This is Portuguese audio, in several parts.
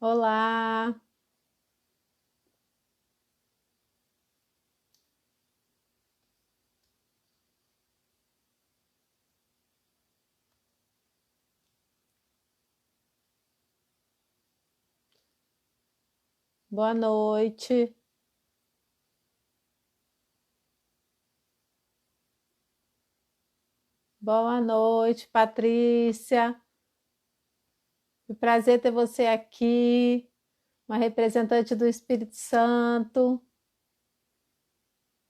Olá, boa noite. Boa noite, Patrícia. Que prazer ter você aqui, uma representante do Espírito Santo.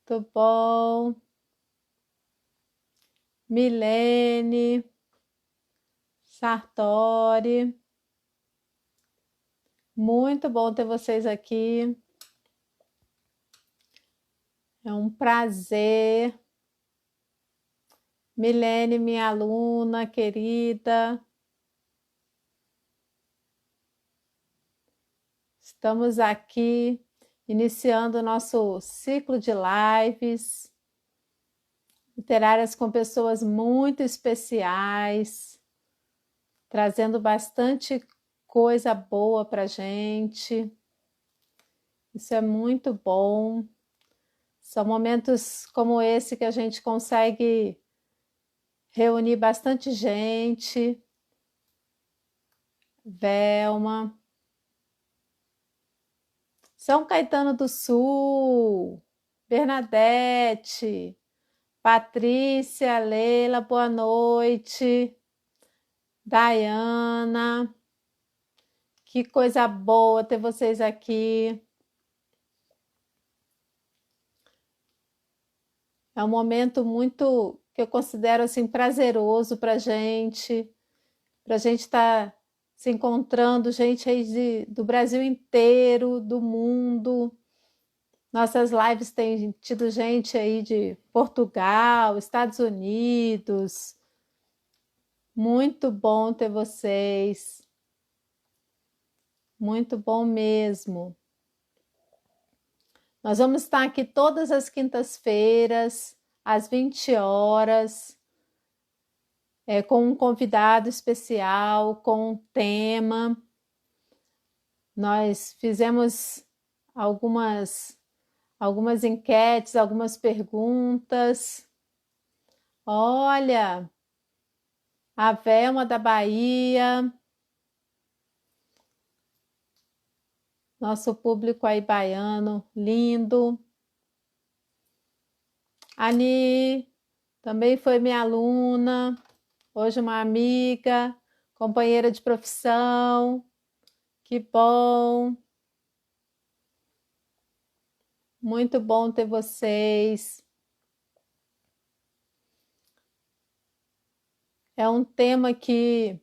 Tudo bom? Milene, Sartori. Muito bom ter vocês aqui. É um prazer. Milene, minha aluna querida. Estamos aqui iniciando o nosso ciclo de lives literárias com pessoas muito especiais, trazendo bastante coisa boa para a gente. Isso é muito bom. São momentos como esse que a gente consegue reunir bastante gente. Velma, São Caetano do Sul, Bernadette, Patrícia, Leila, boa noite. Dayana, que coisa boa ter vocês aqui. É um momento muito que eu considero assim prazeroso para a gente estar se encontrando, gente aí do Brasil inteiro, do mundo. Nossas lives têm tido gente aí de Portugal, Estados Unidos. Muito bom ter vocês. Muito bom mesmo. Nós vamos estar aqui todas as quintas-feiras, às 20 horas, com um convidado especial, com um tema. Nós fizemos algumas enquetes, algumas perguntas. Olha, a Velma da Bahia, nosso público aí baiano, lindo. Ani também foi minha aluna, hoje uma amiga, companheira de profissão. Que bom! Muito bom ter vocês. É um tema que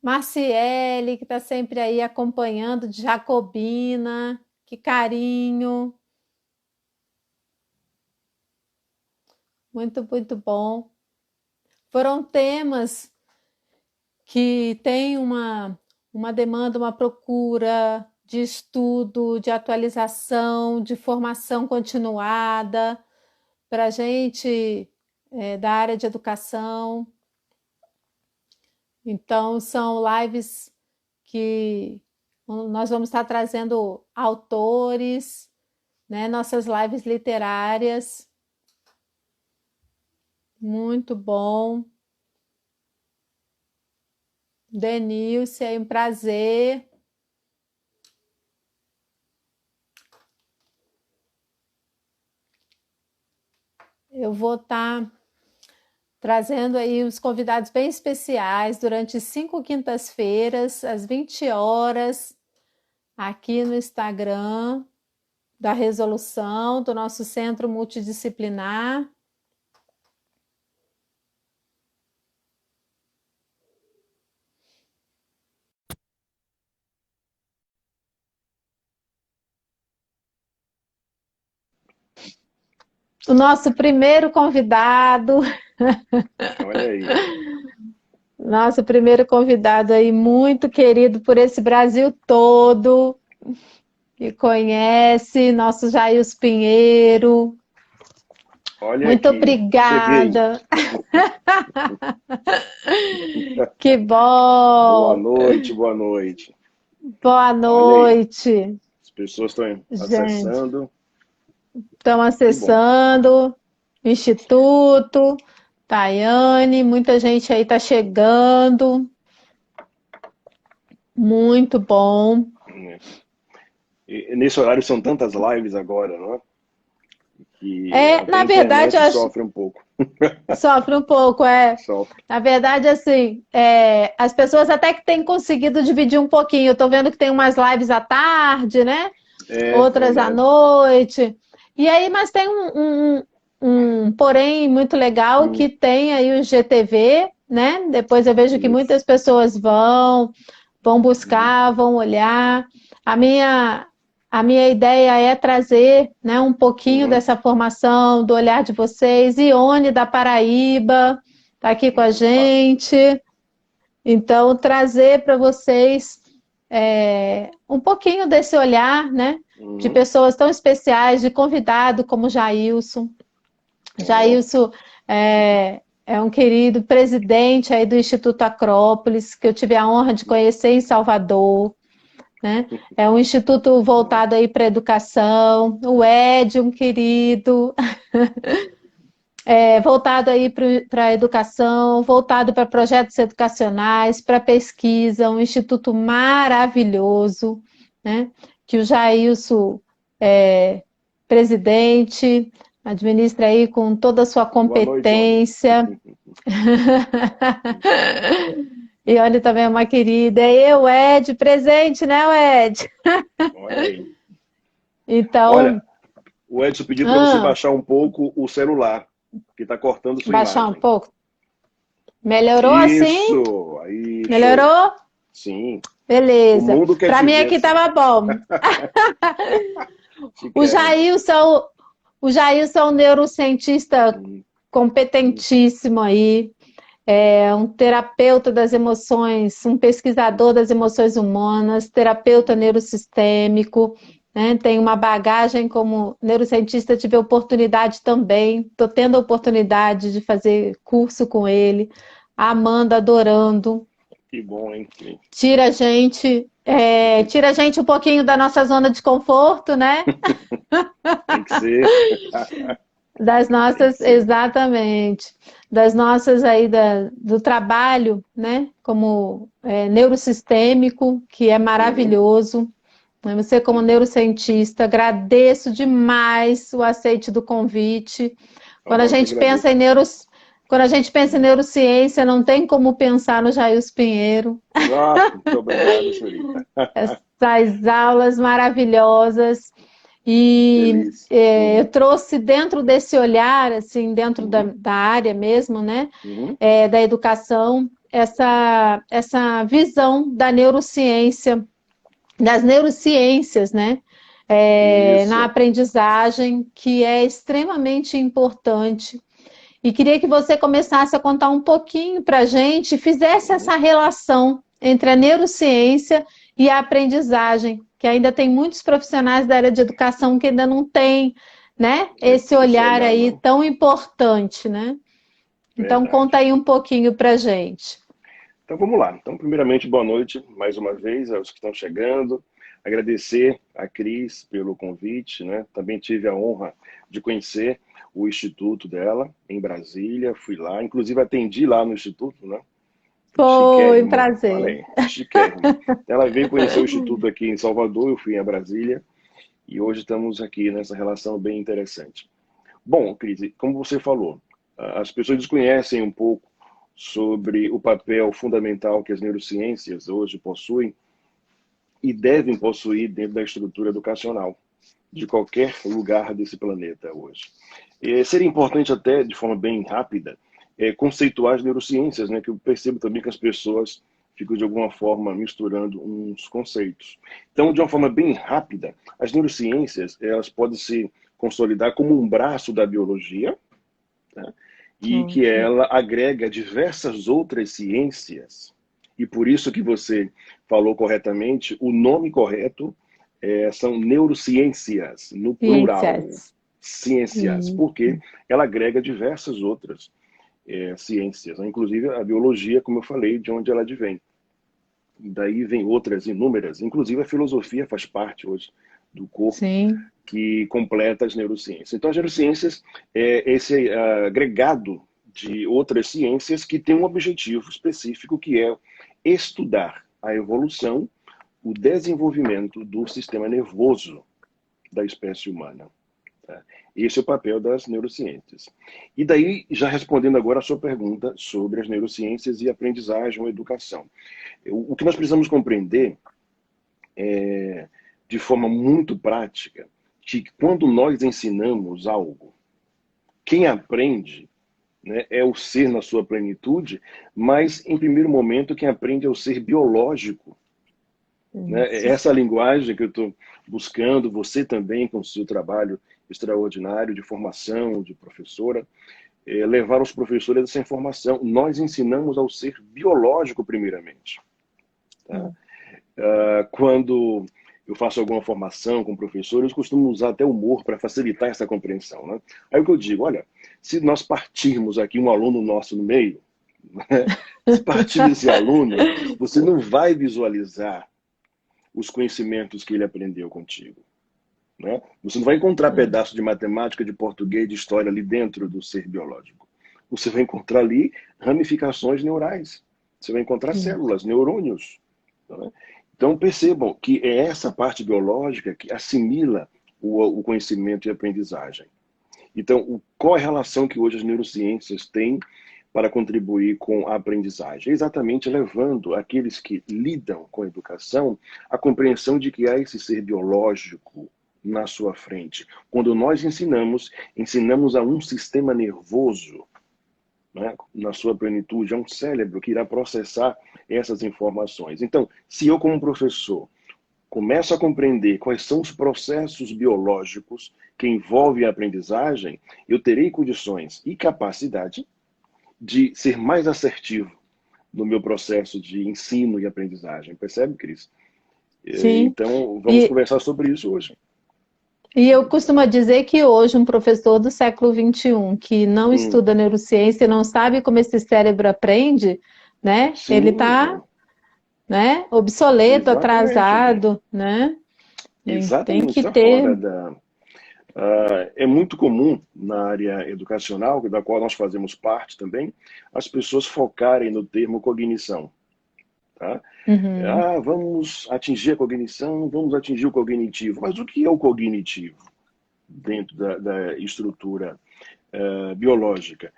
Marciele, que está sempre aí acompanhando, de Jacobina, que carinho. Muito, muito bom. Foram temas que têm uma demanda, uma procura de estudo, de atualização, de formação continuada para a gente da área de educação. Então, são lives que nós vamos estar trazendo autores, né? Nossas lives literárias. Muito bom. Denilce, é um prazer. Eu vou estar trazendo aí os convidados bem especiais durante 5 quintas-feiras, às 20 horas, aqui no Instagram da Resolução, do nosso Centro Multidisciplinar. O nosso primeiro convidado, Olha aí. nosso primeiro convidado aí, muito querido por esse Brasil todo, que conhece, nosso Jails Pinheiro. Olha Muito aqui. Cheguei. obrigada. Que Boa bom! noite, boa noite. Boa Olha aí, noite, as pessoas estão gente. acessando. Estão Que bom. acessando o Instituto, Tayane, muita gente aí está chegando. Muito bom. Né? E nesse horário são tantas lives agora, não é? Que É, até a na verdade, eu internet acho sofre um pouco. sofre um pouco, é. Sofre. Na verdade, assim, as pessoas até que têm conseguido dividir um pouquinho. Eu estou vendo que tem umas lives à tarde, né? É Outras à verdade. noite. E aí, mas tem um porém muito legal Hum, que tem aí o GTV, né? Depois eu vejo que isso. muitas pessoas vão Uhum, buscar, vão olhar. A minha, a minha ideia é trazer, né, um pouquinho uhum. dessa formação, do olhar de vocês. Ione da Paraíba está aqui com a Opa. gente. Então, trazer para vocês um pouquinho desse olhar, né? De Uhum. pessoas tão especiais, de convidado como Jailson. Ó. Jailson é um querido presidente aí do Instituto Acrópolis, que eu tive a honra de conhecer em Salvador, né? É um instituto Ó. voltado aí para a educação. O Ed, um querido, voltado aí para a educação, voltado para projetos educacionais, para pesquisa, um instituto maravilhoso, né? Que o Jailson é presidente, administra aí com toda a sua Boa noite, Oni. competência. E olha também uma querida, e o Ed, presente, né, o Ed? Olha aí. Olha, Então, o Edson pediu para você ah, baixar um pouco o celular, que está cortando sua baixar um imagem. pouco. Melhorou assim? Isso! Aí, show. Melhorou? Sim. O Beleza. mundo quer Para te mim ver aqui assim. estava bom. O Chiquérrimo. Jailson, o Jailson é um neurocientista Hum, hum. competentíssimo aí, é um terapeuta das emoções, um pesquisador das emoções humanas, terapeuta neurosistêmico, né? Tem uma bagagem como neurocientista, tive a oportunidade também, estou tendo a oportunidade de fazer curso com ele, amando, adorando. Que bom, hein? Tira a gente um pouquinho da nossa zona de conforto, né? Tem que ser. Das Tem que nossas, ser. exatamente, das nossas aí do trabalho, né? Como neurosistêmico, que é Uhum. maravilhoso. Você, Que como bom. neurocientista, agradeço demais o aceite do convite. Quando a Oh, que gente pensa agradeço. quando a gente pensa em neurociência, não tem como pensar no Jair Pinheiro. Ah, muito obrigado, senhorita. Essas aulas maravilhosas. E Feliz. eu trouxe dentro desse olhar, assim, dentro Uhum. da área mesmo, né, Uhum. da educação, essa visão da neurociência, das neurociências, né, na Isso. aprendizagem, que é extremamente importante. E queria que você começasse a contar um pouquinho para a gente, fizesse Uhum. essa relação entre a neurociência e a aprendizagem, que ainda tem muitos profissionais da área de educação que ainda não têm, né, esse Esse olhar olhar, aí não. tão importante, né? Então conta Verdade. aí um pouquinho para a gente. Então vamos lá. Então, primeiramente, boa noite mais uma vez aos que estão chegando. Agradecer a Cris pelo convite, né? Também tive a honra de conhecer o instituto dela em Brasília. Fui lá, inclusive atendi lá no instituto, né? Foi um Chiquérrimo, olha prazer. aí, chiquérrimo. Ela veio conhecer o instituto aqui em Salvador, eu fui a Brasília e hoje estamos aqui nessa relação bem interessante. Bom, Cris, como você falou, as pessoas desconhecem um pouco sobre o papel fundamental que as neurociências hoje possuem e devem possuir dentro da estrutura educacional de qualquer lugar desse planeta hoje. Seria importante até, de forma bem rápida, conceituar as neurociências, né, que eu percebo também que as pessoas ficam, de alguma forma, misturando uns conceitos. Então, de uma forma bem rápida, as neurociências elas podem se consolidar como um braço da biologia, né, e que Ótimo. ela agrega diversas outras ciências. E por isso que você falou corretamente, o nome correto são neurociências, no plural, Ciências. ciências, Isso. porque ela agrega diversas outras ciências, né? Inclusive a biologia, como eu falei, de onde ela advém. daí vem outras inúmeras, inclusive a filosofia faz parte hoje do corpo, Sim. que completa as neurociências. Então, as neurociências é esse agregado de outras ciências que tem um objetivo específico, que é estudar a evolução, o desenvolvimento do sistema nervoso da espécie humana. Tá? Esse é o papel das neurociências. E daí, já respondendo agora a sua pergunta sobre as neurociências e aprendizagem ou educação. O que nós precisamos compreender é, de forma muito prática, que quando nós ensinamos algo, quem aprende, né, é o ser na sua plenitude, mas, em primeiro momento, quem aprende é o ser biológico. Né? Essa linguagem que eu estou buscando, você também, com o seu trabalho extraordinário de formação, de professora, levar aos professores essa informação. Nós ensinamos ao ser biológico, primeiramente. Tá? Quando eu faço alguma formação com professores, eu costumo usar até humor para facilitar essa compreensão. Né? Aí o que eu digo, olha, se nós partirmos aqui um aluno nosso no meio, né? Se partir desse aluno, você não vai visualizar os conhecimentos que ele aprendeu contigo. Né? Você não vai encontrar pedaços de matemática, de português, de história ali dentro do ser biológico. Você vai encontrar ali ramificações neurais. Você vai encontrar células, neurônios. Né? Então percebam que é essa parte biológica que assimila o conhecimento e a aprendizagem. Então, qual é a relação que hoje as neurociências têm para contribuir com a aprendizagem? Exatamente levando aqueles que lidam com a educação à compreensão de que há esse ser biológico na sua frente. Quando nós ensinamos a um sistema nervoso, né, na sua plenitude, a um cérebro que irá processar essas informações. Então, se eu como professor começo a compreender quais são os processos biológicos que envolvem a aprendizagem, eu terei condições e capacidade de ser mais assertivo no meu processo de ensino e aprendizagem. Percebe, Cris? Sim. Então, vamos conversar sobre isso hoje. E eu costumo dizer que hoje um professor do século XXI que não estuda neurociência e não sabe como esse cérebro aprende, né? Sim, ele está, né, obsoleto, atrasado, né? Exatamente, tem que ter... é muito comum na área educacional, da qual nós fazemos parte também, as pessoas focarem no termo cognição. Tá? Vamos atingir a cognição, vamos atingir o cognitivo. Mas o que é o cognitivo dentro da estrutura biológica?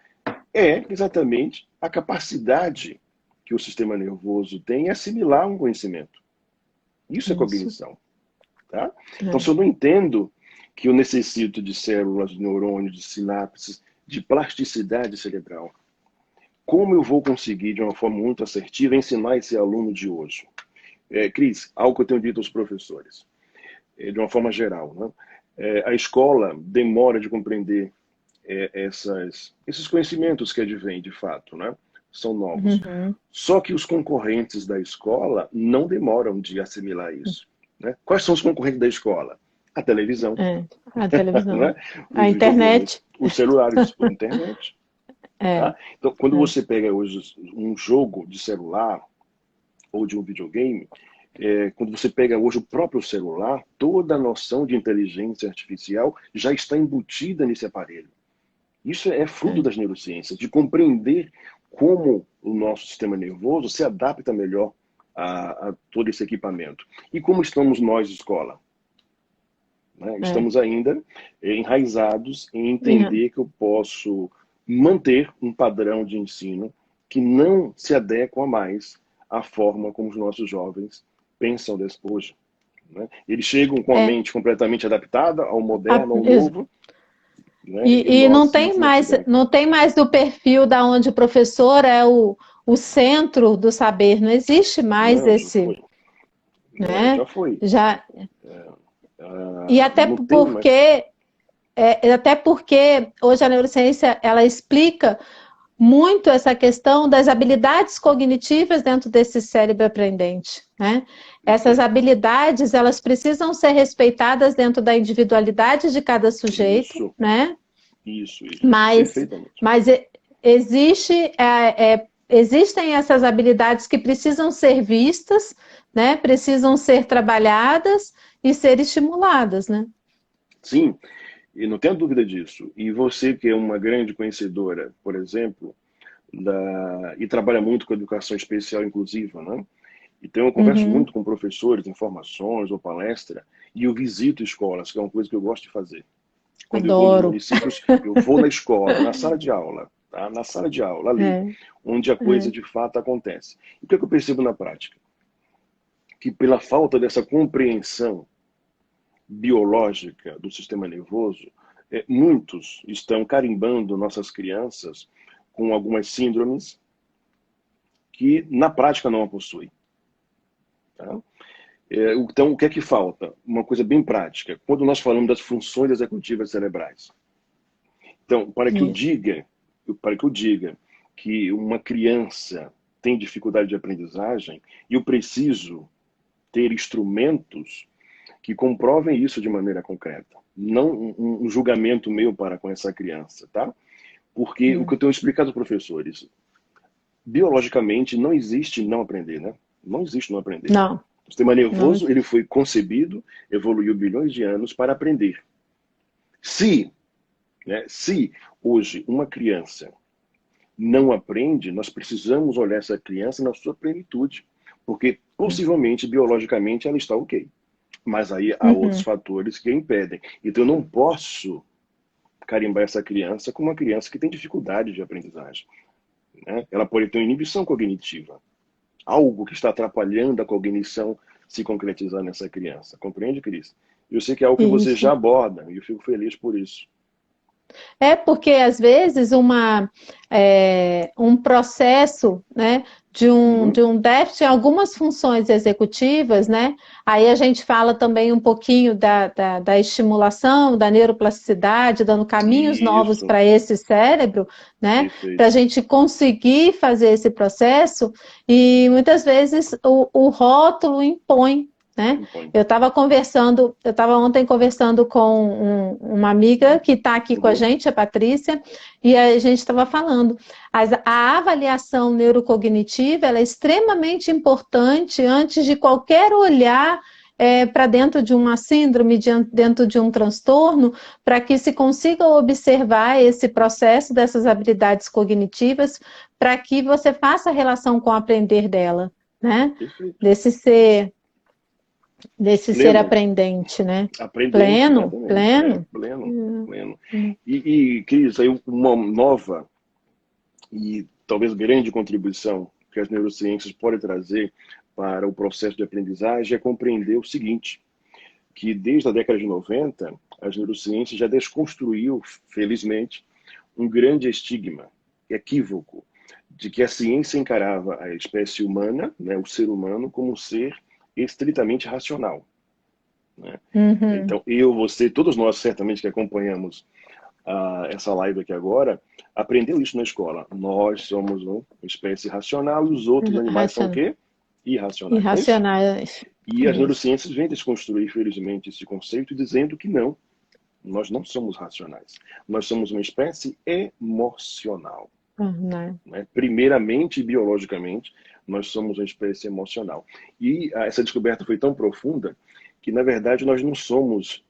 É exatamente a capacidade que o sistema nervoso tem em assimilar um conhecimento. Isso é cognição. Tá? Então, se eu não entendo que eu necessito de células, de neurônios, de sinapses, de plasticidade cerebral, como eu vou conseguir, de uma forma muito assertiva, ensinar esse aluno de hoje? Cris, algo que eu tenho dito aos professores, de uma forma geral, né? A escola demora de compreender esses conhecimentos que advêm, de fato, né? São novos. Só que os concorrentes da escola não demoram de assimilar isso. Né? Quais são os concorrentes da escola? A televisão. A televisão. Né? A internet. Os celulares, a internet. Tá? Então, quando você pega hoje um jogo de celular ou de um videogame, quando você pega hoje o próprio celular, toda a noção de inteligência artificial já está embutida nesse aparelho. Isso é fruto das neurociências, de compreender como o nosso sistema nervoso se adapta melhor a todo esse equipamento. E como estamos nós, escola? Né? Estamos ainda enraizados em entender que eu posso manter um padrão de ensino que não se adequa mais à forma como os nossos jovens pensam hoje. Né? Eles chegam com a mente completamente adaptada ao moderno, ao novo. Né? E não tem mais do perfil da onde o professor é o centro do saber. Não existe mais esse... Né? Já foi. E até porque hoje a neurociência ela explica muito essa questão das habilidades cognitivas dentro desse cérebro aprendente, né? Essas habilidades, elas precisam ser respeitadas dentro da individualidade de cada sujeito, né? Isso. Mas existe existem essas habilidades que precisam ser vistas, né? Precisam ser trabalhadas e ser estimuladas, né? Sim, e não tenho dúvida disso. E você que é uma grande conhecedora, por exemplo, e trabalha muito com educação especial inclusiva, né? Então eu converso Uhum, muito com professores, em formações ou palestra, e eu visito escolas, que é uma coisa que eu gosto de fazer. Quando eu vou nos adoro. municípios, eu vou na escola, na sala de aula, tá? Na sala de aula, ali, É, onde a coisa é. de fato acontece. E o que é que eu percebo na prática? Que pela falta dessa compreensão biológica do sistema nervoso, muitos estão carimbando nossas crianças com algumas síndromes que na prática não a possuem. Tá? Então, o que é que falta? Uma coisa bem prática. Quando nós falamos das funções executivas cerebrais. Então, Isso. para que eu diga que uma criança tem dificuldade de aprendizagem, eu preciso ter instrumentos que comprovem isso de maneira concreta. Não um julgamento meu para com essa criança, tá? Porque o que eu tenho explicado aos professores, biologicamente não existe não aprender, né? Não existe não aprender. Não, O sistema não nervoso, ele existe. foi concebido, evoluiu bilhões de anos para aprender. Se, se hoje uma criança não aprende, nós precisamos olhar essa criança na sua plenitude, porque possivelmente, biologicamente, ela está ok. Mas aí há outros Uhum. fatores que a impedem. Então eu não posso carimbar essa criança como uma criança que tem dificuldade de aprendizagem. Né? Ela pode ter uma inibição cognitiva, algo que está atrapalhando a cognição se concretizar nessa criança. Compreende, Cris? Eu sei que é algo que você já Isso. aborda e eu fico feliz por isso. É porque, às vezes, um processo, né, Uhum. de um déficit em algumas funções executivas, né? Aí a gente fala também um pouquinho da estimulação, da neuroplasticidade, dando caminhos novos Isso, para esse cérebro, né? Para a perfeito. gente conseguir fazer esse processo, e muitas vezes o rótulo impõe. Né? Impõe. Eu estava ontem conversando com uma amiga que está aqui com a Uhum. gente, a Patrícia, e a gente estava falando. A avaliação neurocognitiva ela é extremamente importante antes de qualquer olhar para dentro de uma síndrome, dentro de um transtorno, para que se consiga observar esse processo dessas habilidades cognitivas, para que você faça a relação com o aprender dela, né? Perfeito. Desse ser desse ser Pleno. aprendente, né? Aprendente, Pleno, exatamente. pleno. Pleno. Pleno. Hum. Cris, aí uma nova e talvez grande contribuição que as neurociências podem trazer para o processo de aprendizagem é compreender o seguinte, que desde a década de 90, as neurociências já desconstruiu, felizmente, um grande estigma, equívoco, de que a ciência encarava a espécie humana, né, o ser humano, como um ser estritamente racional. Né? Uhum. Então, eu, você, todos nós certamente que acompanhamos essa live aqui agora, aprendeu isso na escola. Nós somos uma espécie racional e os outros animais são o quê? Irracionais, não é isso? Irracionais. E as Isso. neurociências vêm desconstruir, felizmente, esse conceito, dizendo que não, nós não somos racionais. Nós somos uma espécie emocional. Né? Né? Primeiramente, biologicamente, nós somos uma espécie emocional. E essa descoberta foi tão profunda que, na verdade, nós não somos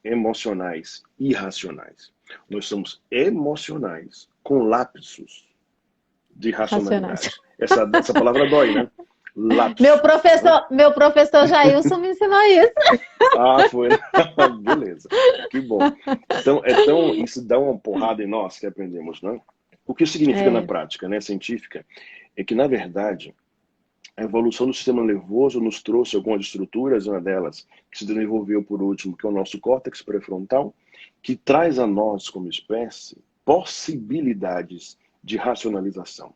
emocionais irracionais. Nós somos emocionais com lapsos de Racionais. racionalidade. Essa palavra dói, né? Meu Lapsos. Né? professor, meu professor Jailson me ensinou isso. Foi. Beleza. Que bom. Então, isso dá uma porrada em nós que aprendemos, né? O que isso significa na É. prática, né, científica, é que, na verdade, a evolução do sistema nervoso nos trouxe algumas estruturas, uma delas que se desenvolveu por último, que é o nosso córtex pré-frontal, que traz a nós, como espécie, possibilidades de racionalização.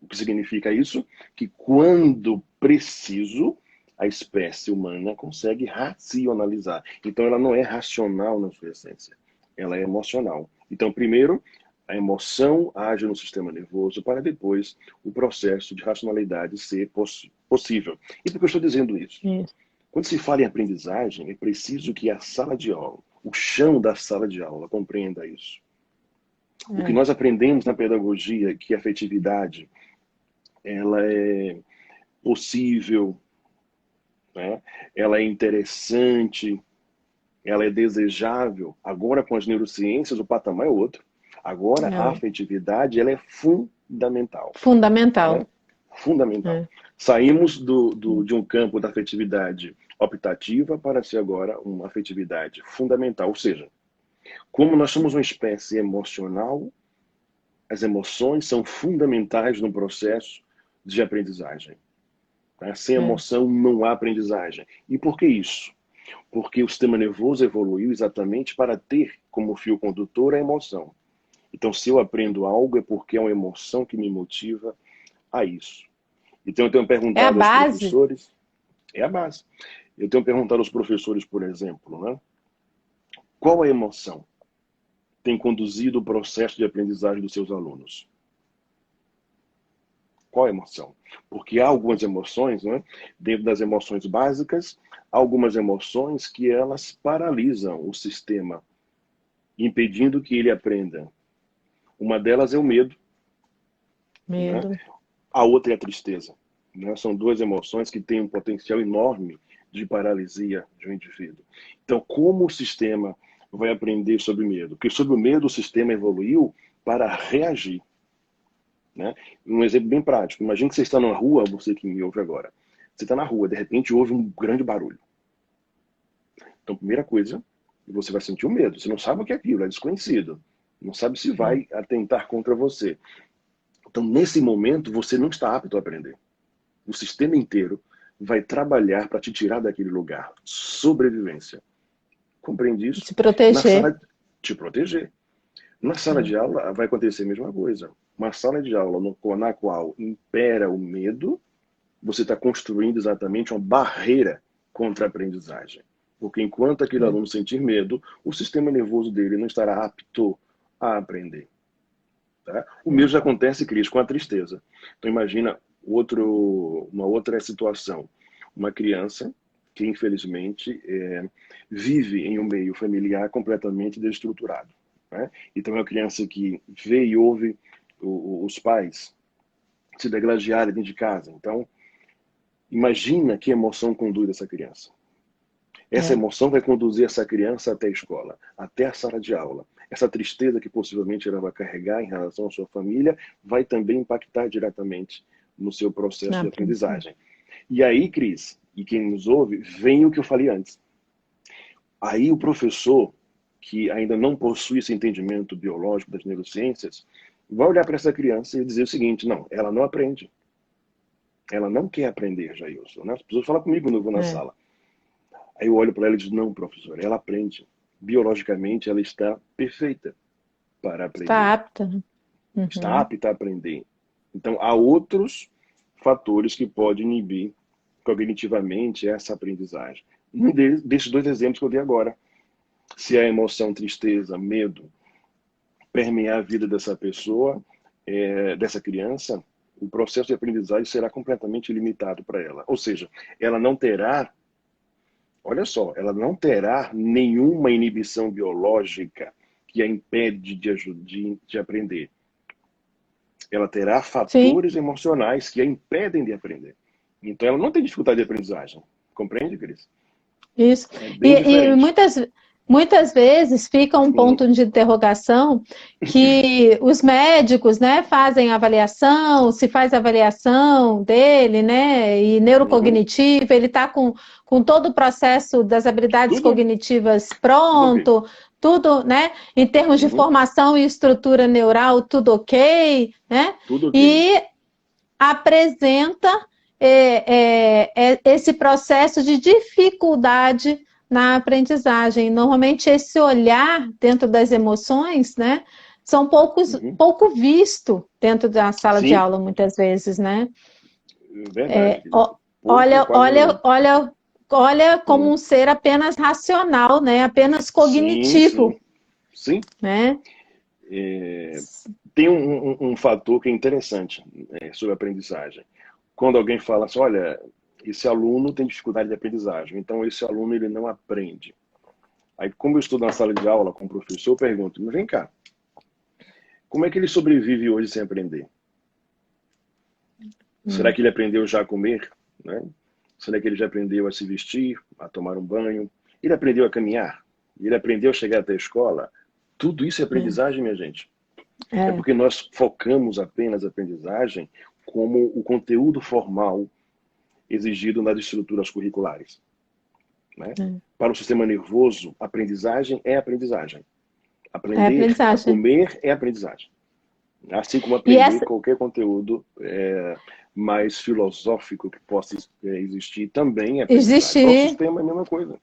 O que significa isso? Que quando preciso, a espécie humana consegue racionalizar. Então ela não é racional na sua essência, ela é emocional. Então, primeiro, a emoção age no sistema nervoso para depois o processo de racionalidade ser possível. E por que eu estou dizendo isso? Isso. Quando se fala em aprendizagem, é preciso que a sala de aula, o chão da sala de aula, compreenda isso. O que É. nós aprendemos na pedagogia é que a afetividade ela é possível, né? Ela é interessante, ela é desejável. Agora, com as neurociências, o patamar é outro. Agora, a É. afetividade ela é fundamental. Né? Fundamental. Fundamental. É. Saímos de um campo da afetividade optativa para ser agora uma afetividade fundamental. Ou seja, como nós somos uma espécie emocional, as emoções são fundamentais no processo de aprendizagem. Tá? Sem É. emoção não há aprendizagem. E por que isso? Porque o sistema nervoso evoluiu exatamente para ter como fio condutor a emoção. Então, se eu aprendo algo, é porque é uma emoção que me motiva a isso. Então, eu tenho É a perguntado aos base. professores, é a base. Eu tenho perguntado aos professores, por exemplo, né, qual a emoção tem conduzido o processo de aprendizagem dos seus alunos? Qual a emoção? Porque há algumas emoções, né, dentro das emoções básicas, há algumas emoções que elas paralisam o sistema, impedindo que ele aprenda. Uma delas é o medo, né? Medo. A outra é a tristeza. Né? São duas emoções que têm um potencial enorme de paralisia de um indivíduo. Então, como o sistema vai aprender sobre medo? Porque sobre o medo o sistema evoluiu para reagir. Né? Um exemplo bem prático. Imagina que você está na rua, você que me ouve agora. Você está na rua, de repente houve um grande barulho. Então, primeira coisa, você vai sentir o medo. Você não sabe o que é aquilo, é desconhecido. Não sabe se É. vai atentar contra você. Então, nesse momento, você não está apto a aprender. O sistema inteiro vai trabalhar para te tirar daquele lugar. Sobrevivência. Compreende isso? Se Na proteger. sala, te proteger. Na sala É. de aula vai acontecer a mesma coisa. Uma sala de aula na qual impera o medo, você está construindo exatamente uma barreira contra a aprendizagem. Porque enquanto aquele É. aluno sentir medo, o sistema nervoso dele não estará apto a aprender. Tá? O É. mesmo acontece, Cris, com a tristeza. Então imagina uma outra situação. Uma criança que, infelizmente, vive em um meio familiar completamente desestruturado. Né? Então é uma criança que vê e ouve os pais se degladiarem dentro de casa. Então, imagina que emoção conduz essa criança. Essa É. emoção vai conduzir essa criança até a escola, até a sala de aula. Essa tristeza que possivelmente ela vai carregar em relação à sua família vai também impactar diretamente no seu processo Na de aprendizagem. aprendizagem. E aí, Cris, e quem nos ouve, vem o que eu falei antes. Aí o professor, que ainda não possui esse entendimento biológico das neurociências, vai olhar para essa criança e dizer o seguinte: não, ela não aprende. Ela não quer aprender, Jailson. Né? As pessoas falam comigo quando eu vou na É. sala. Aí eu olho para ela e digo: não, professor, ela aprende. Biologicamente, ela está perfeita para Está aprender. apta, né? Está Uhum. apta a aprender. Então, há outros fatores que podem inibir cognitivamente essa aprendizagem. Desses dois exemplos que eu dei agora. Se a emoção, tristeza, medo permear a vida dessa pessoa, dessa criança, o processo de aprendizagem será completamente limitado para ela. Ou seja, ela não terá, olha só, ela não terá nenhuma inibição biológica que a impede de aprender. Ela terá Sim, fatores emocionais que a impedem de aprender. Então, ela não tem dificuldade de aprendizagem. Compreende, Cris? isso. É bem E diferente. muitas vezes fica um Uhum, ponto de interrogação que os médicos, né, fazem avaliação, se faz avaliação dele, né, e uhum. neurocognitiva, ele está com todo o processo das habilidades Tudo, cognitivas tudo ok. pronto, tudo, né, em termos de Uhum, formação e estrutura neural, tudo ok, né, tudo ok. e apresenta esse processo de dificuldade na aprendizagem. Normalmente esse olhar dentro das emoções, né, são Uhum. pouco visto dentro da sala de Sim, aula muitas vezes, né? verdade, Cris. Ó, Pouco ou quase nenhum. olha como Hum. um ser apenas racional, né? Apenas Sim, sim, cognitivo, sim. né? Tem um fator que é interessante sobre a aprendizagem. Quando alguém fala assim, olha, esse aluno tem dificuldade de aprendizagem, então esse aluno ele não aprende. Aí, como eu estou na sala de aula com o professor, eu pergunto, mas vem cá, Como é que ele sobrevive hoje sem aprender? Será que ele aprendeu já a comer? Né? Será que ele já aprendeu a se vestir, a tomar um banho? Ele aprendeu a caminhar? Ele aprendeu a chegar até a escola? Tudo isso é aprendizagem, minha gente. É porque nós focamos apenas a aprendizagem como o conteúdo formal exigido nas estruturas curriculares. Né? Para o sistema nervoso, aprendizagem é aprendizagem. Aprender a comer é aprendizagem. Assim como aprender qualquer conteúdo mais filosófico que possa existir também é aprendizagem. Para o sistema é a mesma coisa.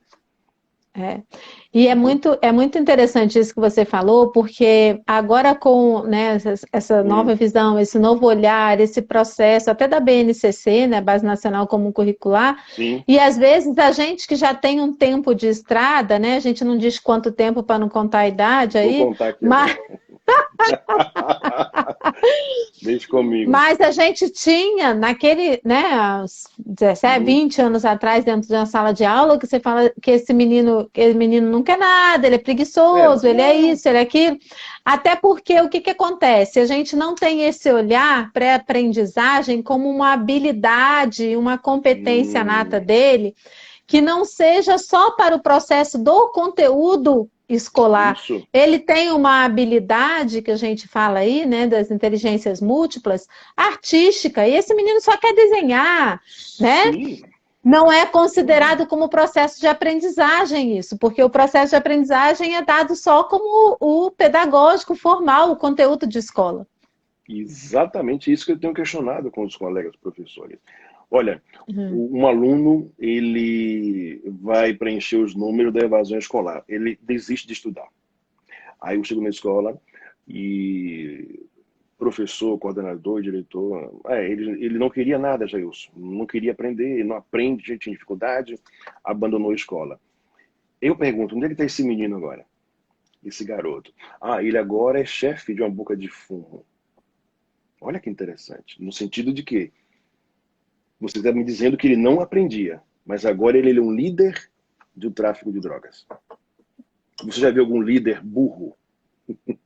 E é muito interessante isso que você falou, porque agora com, né, essa nova visão, esse novo olhar, esse processo até da BNCC, né, Base Nacional Comum Curricular, e às vezes a gente que já tem um tempo de estrada, né, a gente não diz quanto tempo para não contar a idade aí, vou contar aqui, mas... Deixa comigo. Mas a gente tinha, naquele, né, 17, 20 anos atrás, dentro de uma sala de aula, que você fala que esse menino não quer nada, ele é preguiçoso, ele é isso, ele é aquilo. Até porque o que acontece? A gente não tem esse olhar pré-aprendizagem como uma habilidade, uma competência nata dele, que não seja só para o processo do conteúdo escolar. Isso. Ele tem uma habilidade, que a gente fala aí, né, das inteligências múltiplas, artística, e esse menino só quer desenhar, né? Sim. Não é considerado como processo de aprendizagem isso, porque o processo de aprendizagem é dado só como o pedagógico, formal, o conteúdo de escola. Exatamente isso que eu tenho questionado com os colegas professores. Olha, um aluno, ele vai preencher os números da evasão escolar. Ele desiste de estudar. Aí eu chego na escola e professor, coordenador, diretor, ele não queria nada, Jailson. Não queria aprender, não aprende, tinha dificuldade, abandonou a escola. Eu pergunto, onde é que está esse menino agora? Esse garoto. Ele agora é chefe de uma boca de fumo. Olha que interessante. No sentido de que você está me dizendo que ele não aprendia, mas agora ele é um líder do tráfico de drogas. Você já viu algum líder burro?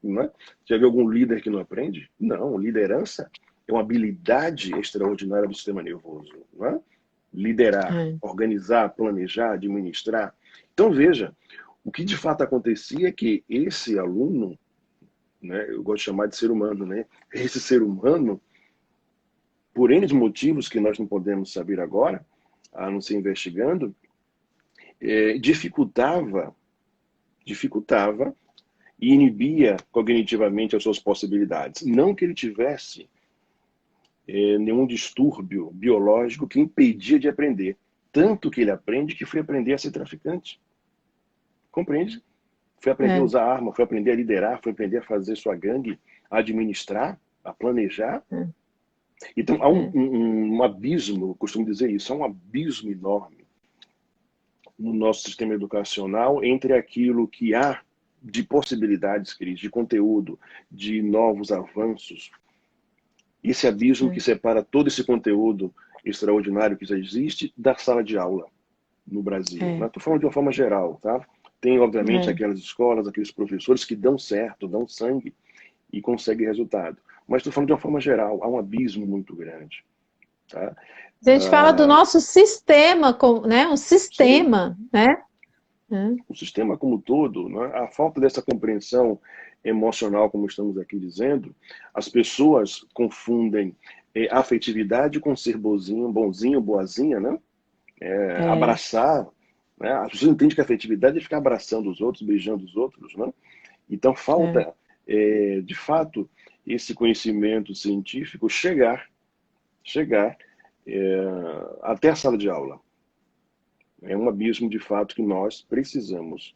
Não é? Já viu algum líder que não aprende? Não, liderança é uma habilidade extraordinária do sistema nervoso. Não é? Liderar, organizar, planejar, administrar. Então veja, o que de fato acontecia é que esse aluno, né, eu gosto de chamar de ser humano, né? Esse ser humano, por N motivos que nós não podemos saber agora, a não ser investigando, dificultava e inibia cognitivamente as suas possibilidades. Não que ele tivesse nenhum distúrbio biológico que impedia de aprender. Tanto que ele aprende que foi aprender a ser traficante. Compreende? Foi aprender a usar arma, foi aprender a liderar, foi aprender a fazer sua gangue, a administrar, a planejar. Então, há um abismo, eu costumo dizer isso, há um abismo enorme no nosso sistema educacional entre aquilo que há de possibilidades, Cris, de conteúdo, de novos avanços. Esse abismo que separa todo esse conteúdo extraordinário que já existe da sala de aula no Brasil. Estou falando de uma forma geral, tá? Tem, obviamente, aquelas escolas, aqueles professores que dão certo, dão sangue e conseguem resultado. Mas estou falando de uma forma geral, há um abismo muito grande. Tá? A gente fala do nosso sistema, né? Um sistema, né? O sistema como um todo, né? A falta dessa compreensão emocional, como estamos aqui dizendo, as pessoas confundem afetividade com ser bonzinho, boazinha, né? Abraçar. Né? As pessoas entendem que a afetividade é ficar abraçando os outros, beijando os outros, né? Então falta, de fato, esse conhecimento científico chegar até a sala de aula. É um abismo, de fato, que nós precisamos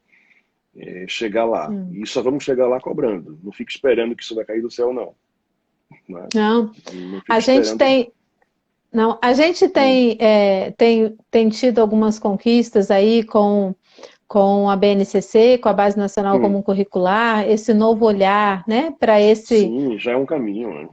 chegar lá. E só vamos chegar lá cobrando. Não fique esperando que isso vai cair do céu, não. Não. A gente tem... Não, a gente tem tido algumas conquistas aí com a BNCC, com a Base Nacional Comum Curricular, esse novo olhar, né, para esse... Sim, já é um caminho, né?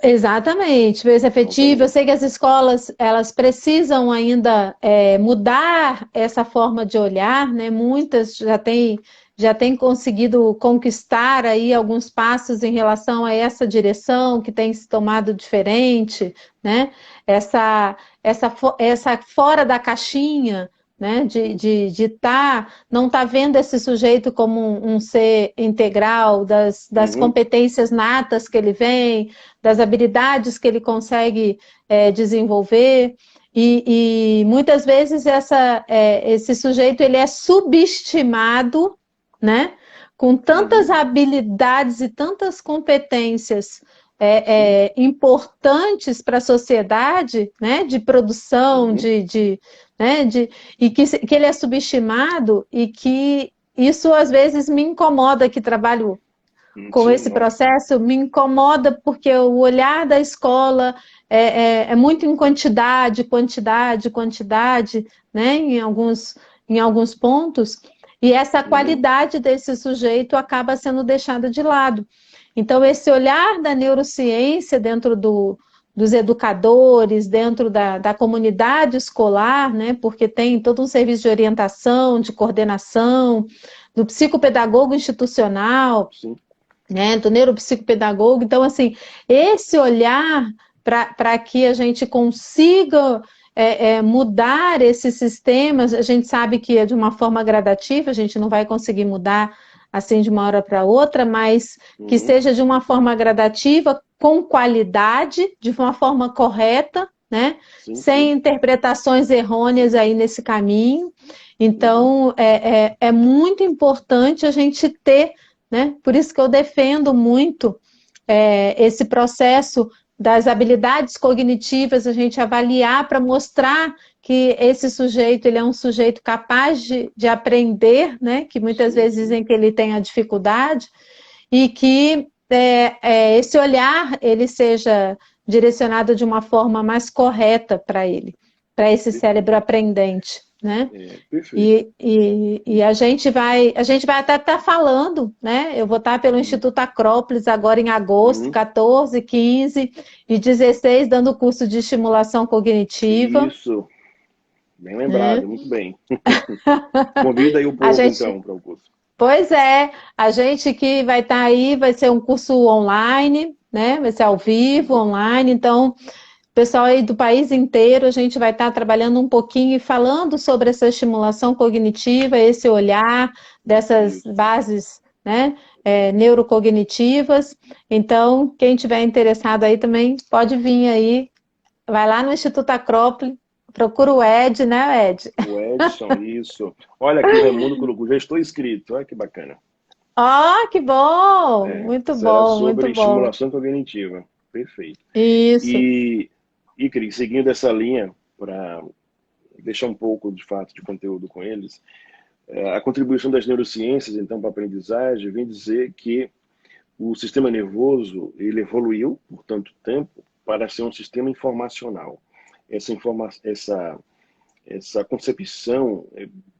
Exatamente, esse efetivo. Eu sei que as escolas, elas precisam ainda mudar essa forma de olhar, né? Muitas já têm já tem conseguido conquistar aí alguns passos em relação a essa direção que tem se tomado diferente, né? Essa fora da caixinha, né? De não tá vendo esse sujeito como um ser integral, das Uhum. competências natas que ele vem, das habilidades que ele consegue desenvolver. E muitas vezes esse sujeito ele é subestimado, né? Com tantas Uhum. habilidades e tantas competências Sim. importantes para a sociedade, né? De produção, Uhum. né? E que ele é subestimado e que isso às vezes me incomoda que trabalho com Sim, esse nossa. processo, me incomoda porque o olhar da escola é muito em quantidade, quantidade, quantidade, né? Em alguns pontos, e essa Uhum. qualidade desse sujeito acaba sendo deixada de lado. Então, esse olhar da neurociência dentro dos educadores, dentro da comunidade escolar, né? Porque tem todo um serviço de orientação, de coordenação, do psicopedagogo institucional, Sim. né, do neuropsicopedagogo. Então, assim, esse olhar para que a gente consiga mudar esses sistemas, a gente sabe que é de uma forma gradativa, a gente não vai conseguir mudar assim de uma hora para outra, mas que Uhum. seja de uma forma gradativa, com qualidade, de uma forma correta, né? Sim, Sem sim. interpretações errôneas aí nesse caminho. Uhum. Então, é muito importante a gente ter, né? Por isso que eu defendo muito esse processo das habilidades cognitivas, a gente avaliar para mostrar que esse sujeito ele é um sujeito capaz de aprender, né? Que muitas Sim, vezes sim. dizem que ele tem a dificuldade, e que esse olhar ele seja direcionado de uma forma mais correta para esse cérebro Perfeito. aprendente, né? Perfeito. A gente vai até estar falando, né? Eu vou estar pelo Uhum. Instituto Acrópolis agora em agosto, Uhum. 14, 15 e 16, dando curso de estimulação cognitiva, Isso. Bem lembrado, né? muito bem. Convida aí o A povo, gente, então, para o curso. pois é, a gente que vai estar aí vai ser um curso online, né? Vai ser ao vivo, Uhum. online, então pessoal aí do país inteiro, a gente vai estar trabalhando um pouquinho e falando sobre essa estimulação cognitiva, esse olhar dessas Isso. bases, né, neurocognitivas. Então, quem tiver interessado aí também pode vir aí, vai lá no Instituto Acrópole, procura o Ed, né, Ed? O Edson, isso. Olha aqui o Raimundo colocou, já estou inscrito. Olha que bacana. Ó, que bom! É, Muito será bom, muito sobre bom. estimulação cognitiva. Perfeito. Isso. E, Cris, seguindo essa linha, para deixar um pouco, de fato, de conteúdo com eles, a contribuição das neurociências, então, para a aprendizagem, vem dizer que o sistema nervoso ele evoluiu por tanto tempo para ser um sistema informacional. Essa concepção,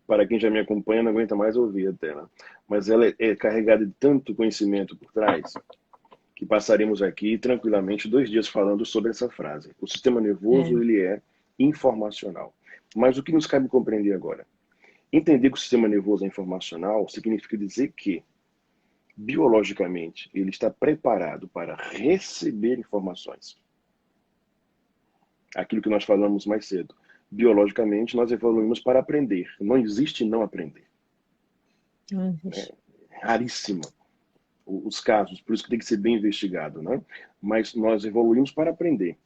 para quem já me acompanha, não aguenta mais ouvir a tela, mas ela é carregada de tanto conhecimento por trás que passaremos aqui tranquilamente 2 dias falando sobre essa frase. O sistema É. nervoso ele é informacional. Mas o que nos cabe compreender agora? Entender que o sistema nervoso é informacional significa dizer que biologicamente, ele está preparado para receber informações. Aquilo que nós falamos mais cedo. Biologicamente, nós evoluímos para aprender. Não existe não aprender. É raríssimo os casos, por isso que tem que ser bem investigado, né? Mas nós evoluímos para aprender.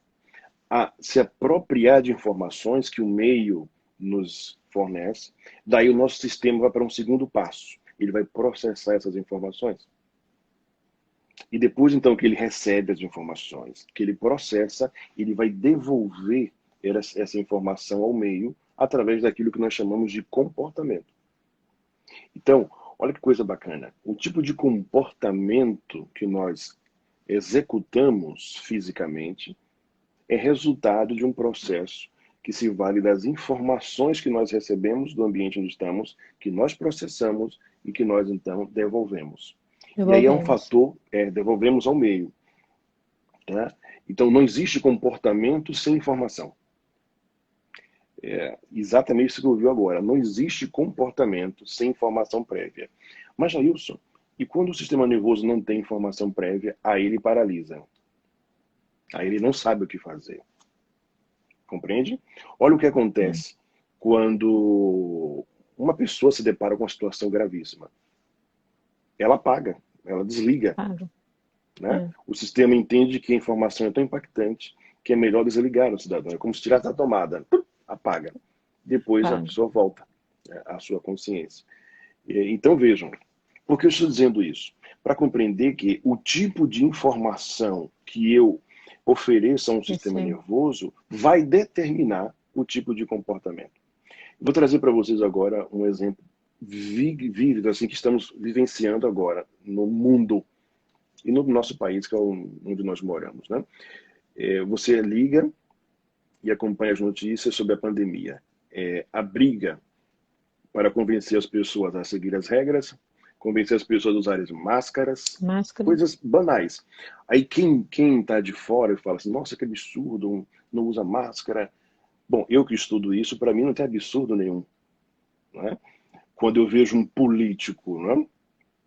A se apropriar de informações que o meio nos fornece, daí o nosso sistema vai para um segundo passo. Ele vai processar essas informações. E depois, então, que ele recebe as informações, que ele processa, ele vai devolver essa informação ao meio através daquilo que nós chamamos de comportamento. Então, olha que coisa bacana. O tipo de comportamento que nós executamos fisicamente é resultado de um processo que se vale das informações que nós recebemos do ambiente onde estamos, que nós processamos e que nós, então, devolvemos. E aí é um Devolvemos. fator, devolvemos ao meio. Tá? Então, não existe comportamento sem informação. Exatamente isso que eu ouvi agora. Não existe comportamento sem informação prévia. Mas, Jailson, e quando o sistema nervoso não tem informação prévia, aí ele paralisa. Aí ele não sabe o que fazer. Compreende? Olha o que É, acontece quando uma pessoa se depara com uma situação gravíssima. Ela apaga, ela desliga, paga. né? É, O sistema entende que a informação é tão impactante que é melhor desligar o cidadão. É como se tirasse a tomada, apaga. Depois a paga. pessoa volta, né, à sua consciência. Então vejam, por que eu estou dizendo isso? Para compreender que o tipo de informação que eu ofereço a um sistema Esse, nervoso vai determinar o tipo de comportamento. Vou trazer para vocês agora um exemplo vívido, assim, que estamos vivenciando agora no mundo e no nosso país, que é onde nós moramos, né? Você liga e acompanha as notícias sobre a pandemia. A briga para convencer as pessoas a seguir as regras, convencer as pessoas a usarem máscaras, máscara. coisas banais. Aí quem está de fora fala assim, nossa, que absurdo, não usa máscara. Bom, eu que estudo isso, para mim não tem absurdo nenhum. Né? Quando eu vejo um político, né,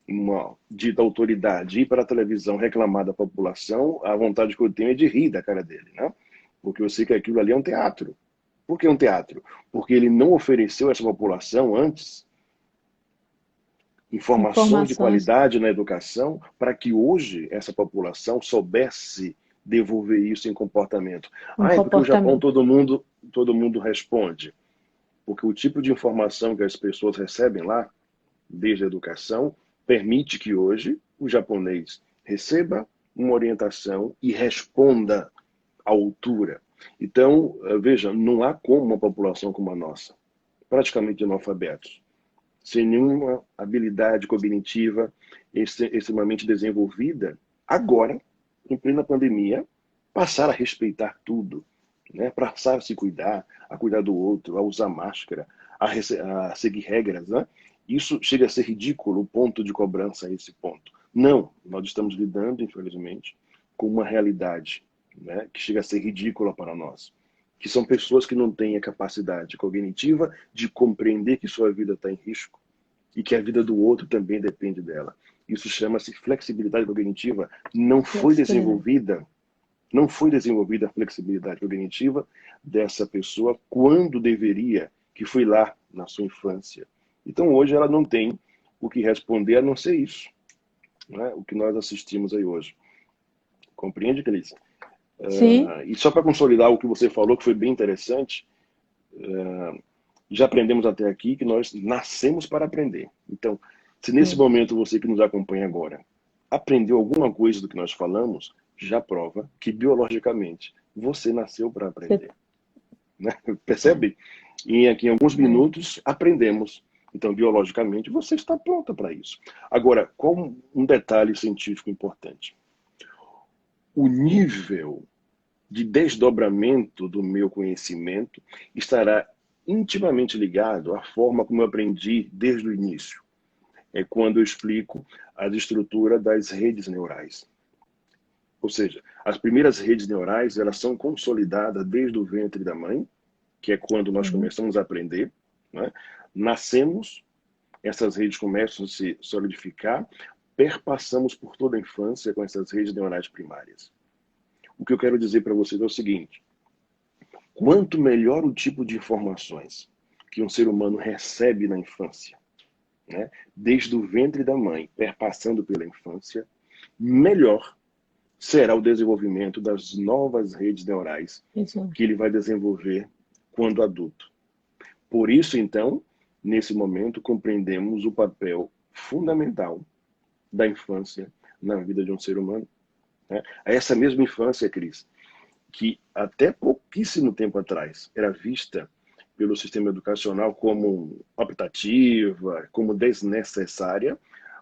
uma dita autoridade, ir para a televisão reclamar da população, a vontade que eu tenho é de rir da cara dele. Né? Porque eu sei que aquilo ali é um teatro. Por que um teatro? Porque ele não ofereceu a essa população antes informações de Informações. qualidade na educação para que hoje essa população soubesse devolver isso em comportamento. Um Ah, é porque o Japão comportamento. todo mundo responde. Porque o tipo de informação que as pessoas recebem lá, desde a educação, permite que hoje o japonês receba uma orientação e responda à altura. Então, veja, não há como uma população como a nossa, praticamente analfabetos, sem nenhuma habilidade cognitiva extremamente desenvolvida, agora, em plena pandemia, passar a respeitar tudo, né? Passar a se cuidar, a cuidar do outro, a usar máscara, a seguir regras. Né? Isso chega a ser ridículo, o ponto de cobrança a esse ponto. Não, nós estamos lidando, infelizmente, com uma realidade, né, que chega a ser ridícula para nós, que são pessoas que não têm a capacidade cognitiva de compreender que sua vida está em risco e que a vida do outro também depende dela. Isso chama-se flexibilidade cognitiva. Flexibilidade. Não foi desenvolvida a flexibilidade cognitiva dessa pessoa quando deveria, que foi lá na sua infância. Então hoje ela não tem o que responder a não ser isso, né? O que nós assistimos aí hoje. Compreende, Cris? Sim, E só para consolidar o que você falou, que foi bem interessante, já aprendemos até aqui que nós nascemos para aprender. Então, se nesse sim. momento você que nos acompanha agora aprendeu alguma coisa do que nós falamos, já prova que biologicamente você nasceu para Você, aprender. Né? Percebe? E aqui em alguns é, minutos aprendemos. Então, biologicamente, você está pronta para isso. Agora, qual um detalhe científico importante? O nível de desdobramento do meu conhecimento estará intimamente ligado à forma como eu aprendi desde o início. É quando eu explico a estrutura das redes neurais. Ou seja, as primeiras redes neurais, elas são consolidadas desde o ventre da mãe, que é quando nós uhum. começamos a aprender. Né? Nascemos, essas redes começam a se solidificar, perpassamos por toda a infância com essas redes neurais primárias. O que eu quero dizer para vocês é o seguinte: quanto melhor o tipo de informações que um ser humano recebe na infância, né, desde o ventre da mãe, perpassando pela infância, melhor será o desenvolvimento das novas redes neurais Isso. que ele vai desenvolver quando adulto. Por isso, então, nesse momento, compreendemos o papel fundamental da infância na vida de um ser humano. Né? Essa mesma infância, Cris, que até pouquíssimo tempo atrás era vista pelo sistema educacional como optativa, como desnecessária,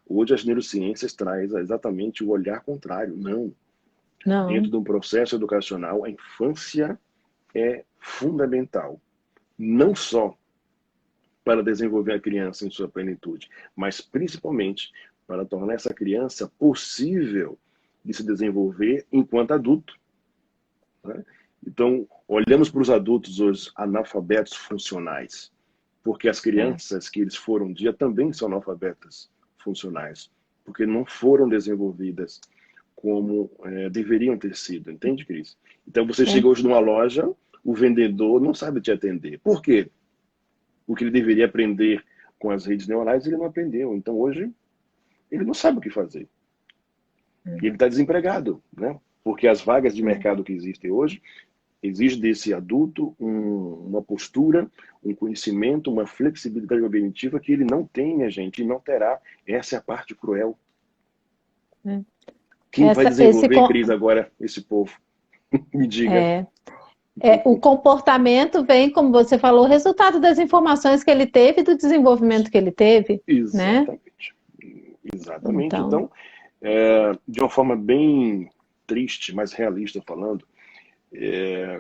hoje as neurociências trazem exatamente o olhar contrário. Não. Dentro Não, de um processo educacional, a infância é fundamental. Não só para desenvolver a criança em sua plenitude, mas principalmente para tornar essa criança possível de se desenvolver enquanto adulto. Né? Então, olhamos para os adultos hoje analfabetos funcionais, porque as é. crianças que eles foram um dia também são analfabetas funcionais, porque não foram desenvolvidas como deveriam ter sido, entende, Cris? Então você chega hoje numa loja, o vendedor não sabe te atender. Por quê? O que ele deveria aprender com as redes neurais, ele não aprendeu. Então hoje ele não sabe o que fazer. E ele está desempregado, né? Porque as vagas de mercado que existem hoje exige desse adulto uma postura, um conhecimento, uma flexibilidade cognitiva que ele não tem, minha gente, e não terá. Essa é a parte cruel. Quem vai desenvolver, Cris, agora esse povo? Me diga. O comportamento vem, como você falou, o resultado das informações que ele teve e do desenvolvimento que ele teve. Exatamente. Né? Exatamente. Então, de uma forma bem triste, mas realista falando,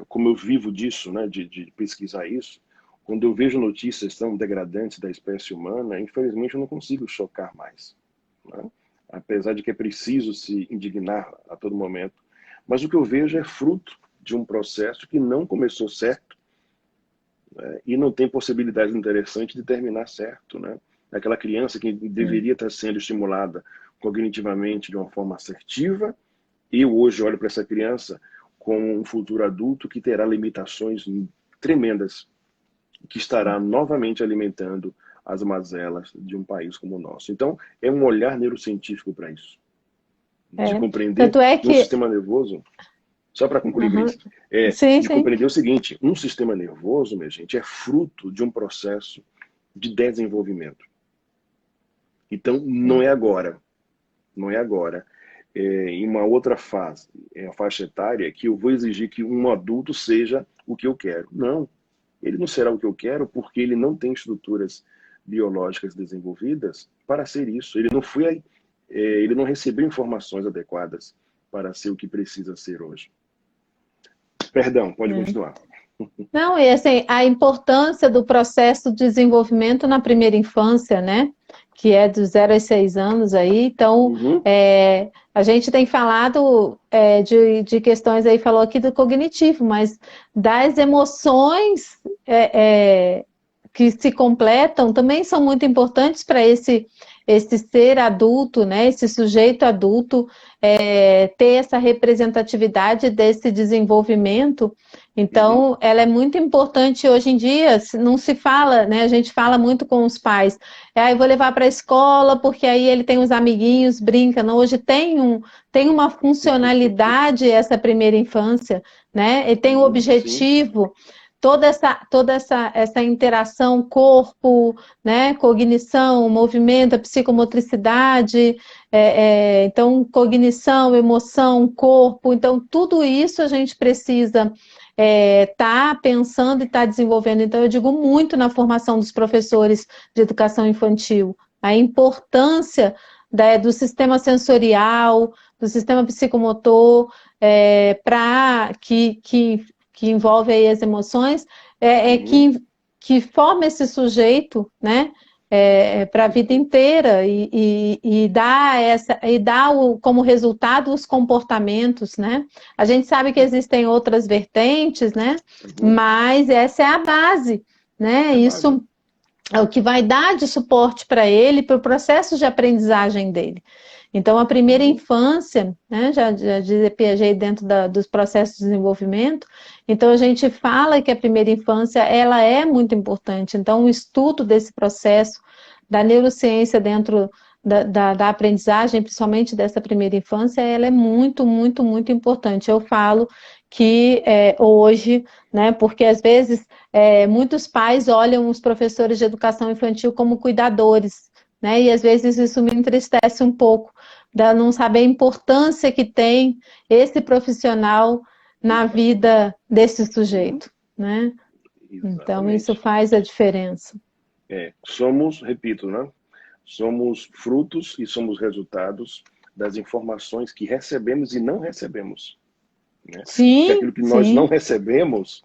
como eu vivo disso, né, de pesquisar isso, quando eu vejo notícias tão degradantes da espécie humana, infelizmente eu não consigo chocar mais. Né? Apesar de que é preciso se indignar a todo momento. Mas o que eu vejo é fruto de um processo que não começou certo, né, e não tem possibilidade interessante de terminar certo. Né? Aquela criança que deveria estar sendo estimulada cognitivamente de uma forma assertiva, eu hoje olho para essa criança como um futuro adulto que terá limitações tremendas, que estará novamente alimentando as mazelas de um país como o nosso. Então, é um olhar neurocientífico para isso. De compreender um sistema nervoso, só para concluir, Cris, compreender o seguinte, um sistema nervoso, minha gente, é fruto de um processo de desenvolvimento. Então, não é agora. Não é agora. Em uma outra fase, a faixa etária, que eu vou exigir que um adulto seja o que eu quero. Não, ele não será o que eu quero porque ele não tem estruturas biológicas desenvolvidas para ser isso. Ele não recebeu informações adequadas para ser o que precisa ser hoje. Perdão, pode continuar. Não, e assim, a importância do processo de desenvolvimento na primeira infância, né? Que é dos 0 aos 6 anos aí. Então, a gente tem falado de questões aí, falou aqui do cognitivo, mas das emoções que se completam também são muito importantes para esse ser adulto, né? Esse sujeito adulto ter essa representatividade desse desenvolvimento. Então, ela é muito importante hoje em dia, não se fala, né? A gente fala muito com os pais. Eu vou levar para a escola, porque aí ele tem os amiguinhos, brinca. Não, hoje tem uma funcionalidade essa primeira infância, né? Ele tem um objetivo, toda essa interação corpo, né? Cognição, movimento, a psicomotricidade, então cognição, emoção, corpo. Então, tudo isso a gente precisa tá pensando e tá desenvolvendo. Então, eu digo muito na formação dos professores de educação infantil, a importância do sistema sensorial, do sistema psicomotor, que envolve aí as emoções, que forma esse sujeito, né? Para a vida inteira e dá como resultado os comportamentos, né? A gente sabe que existem outras vertentes, né? Mas essa é a base, né? Isso é o que vai dar de suporte para ele, para o processo de aprendizagem dele. Então, a primeira infância, né, já diz Piaget dentro dos processos de desenvolvimento, então a gente fala que a primeira infância, ela é muito importante. Então, o estudo desse processo da neurociência dentro da aprendizagem, principalmente dessa primeira infância, ela é muito, muito, muito importante. Eu falo que hoje, né, porque às vezes muitos pais olham os professores de educação infantil como cuidadores, né, e às vezes isso me entristece um pouco, de não saber a importância que tem esse profissional na vida desse sujeito, né? Então isso faz a diferença. Somos, repito, né? Somos frutos e somos resultados das informações que recebemos e não recebemos. Né? Sim, porque aquilo que nós não recebemos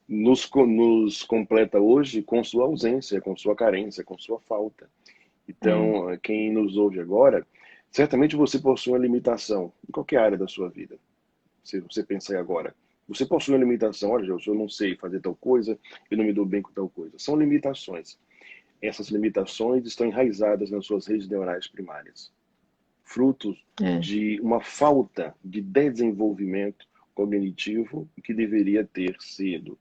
nos completa hoje com sua ausência, com sua carência, com sua falta. Então, quem nos ouve agora, certamente você possui uma limitação em qualquer área da sua vida. Se você pensar agora, você possui uma limitação, olha, eu não sei fazer tal coisa, eu não me dou bem com tal coisa. São limitações. essas limitações estão enraizadas nas suas redes neurais primárias, frutos É, de uma falta de desenvolvimento cognitivo que deveria ter sido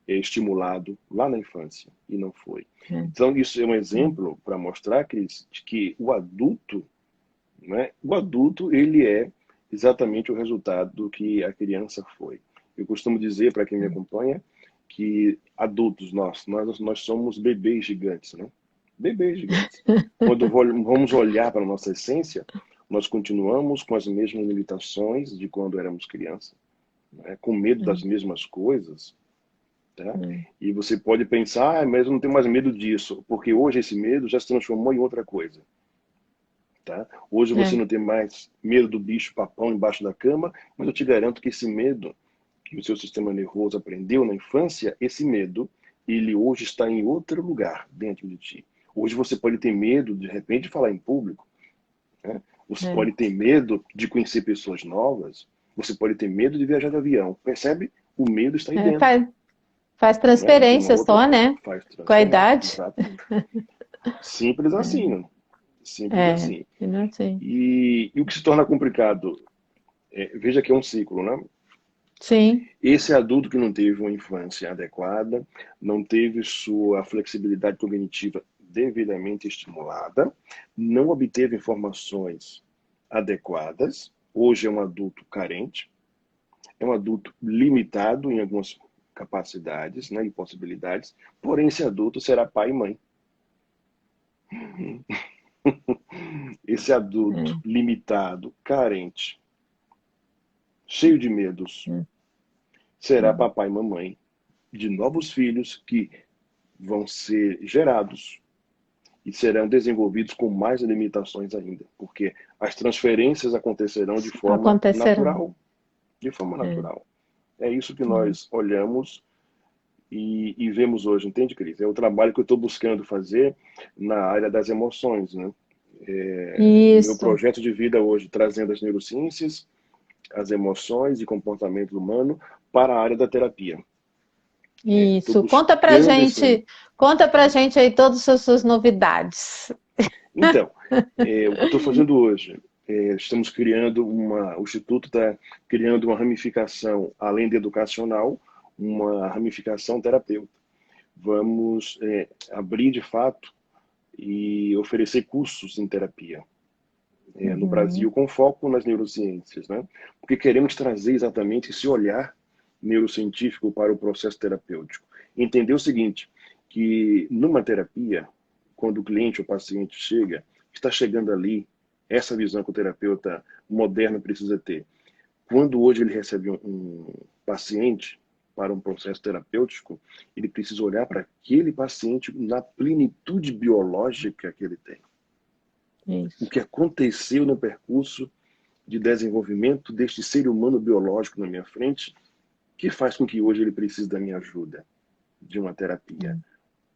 estimulado lá na infância e não foi. é, Então, isso é um exemplo para mostrar, Cris, de que o adulto, né, o adulto, ele é exatamente o resultado do que a criança foi. Eu costumo dizer para quem me acompanha que adultos, nós somos bebês gigantes, né? Bebês gigantes. Quando vamos olhar para a nossa essência, nós continuamos com as mesmas limitações de quando éramos criança, né? Com medo das mesmas coisas, tá? E você pode pensar, mas eu não tenho mais medo disso, porque hoje esse medo já se transformou em outra coisa. Tá? Hoje você é, não tem mais medo do bicho papão embaixo da cama, mas eu te garanto que esse medo que o seu sistema nervoso aprendeu na infância, esse medo, ele hoje está em outro lugar dentro de ti. Hoje você pode ter medo, de repente, de falar em público, né? Você é. pode ter medo de conhecer pessoas novas, você pode ter medo de viajar de avião. Percebe? O medo está aí É, dentro, faz né? De uma transferência outra só, forma. né? Faz Com a transferência, idade. exatamente. Simples assim, né? Simples É, assim. é assim. E o que se torna complicado, veja que é um ciclo, né? Sim, Esse adulto que não teve uma infância adequada, não teve sua flexibilidade cognitiva devidamente estimulada, não obteve informações adequadas, hoje é um adulto carente, é um adulto limitado em algumas capacidades, né, e possibilidades, porém esse adulto será pai e mãe. Esse adulto é, limitado, carente, cheio de medos, é, será papai e mamãe de novos filhos que vão ser gerados e serão desenvolvidos com mais limitações ainda, porque as transferências acontecerão de forma acontecerão. natural, de forma É, natural. É isso que é. nós olhamos e vemos hoje, entende, Cris? É o trabalho que eu estou buscando fazer na área das emoções, né? O meu Isso, projeto de vida hoje, trazendo as neurociências, as emoções e comportamento humano para a área da terapia. Estou isso. buscando esse. Conta pra gente aí todas as suas novidades. Então, o que eu estou fazendo hoje? Estamos criando o Instituto está criando uma ramificação, além de educacional, uma ramificação terapeuta. Vamos abrir de fato e oferecer cursos em terapia no Uhum. Brasil, com foco nas neurociências, né? Porque queremos trazer exatamente esse olhar neurocientífico para o processo terapêutico. Entender o seguinte, que numa terapia, quando o cliente ou paciente chega, está chegando ali essa visão que o terapeuta moderno precisa ter. Quando hoje ele recebe um paciente para um processo terapêutico, ele precisa olhar para aquele paciente na plenitude biológica que ele tem. O Isso. que aconteceu no percurso de desenvolvimento deste ser humano biológico na minha frente, que faz com que hoje ele precise da minha ajuda, de uma terapia.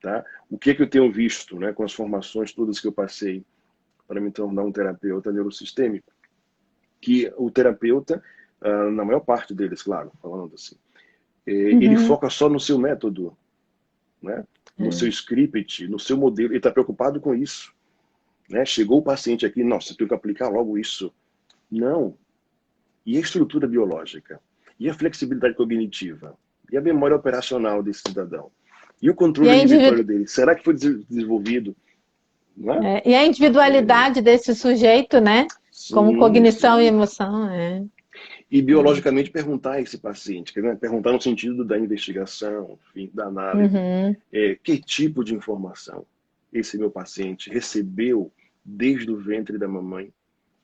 Tá? O que eu tenho visto, né, com as formações todas que eu passei para me tornar um terapeuta neurosistêmico, que o terapeuta, na maior parte deles, claro, falando assim, ele Uhum. foca só no seu método, né, no seu É. script, no seu modelo, ele está preocupado com isso. Né? Chegou o paciente aqui, nossa, eu tenho que aplicar logo isso. Não. E a estrutura biológica? E a flexibilidade cognitiva? E a memória operacional desse cidadão? E o E controle a inibitório dele? Será que foi desenvolvido? Não é? e a individualidade desse sujeito, né? Como Sim, cognição e sim. emoção, E é. biologicamente perguntar a esse paciente, né? Perguntar no sentido da investigação, enfim, da análise, Uhum. que tipo de informação esse meu paciente recebeu desde o ventre da mamãe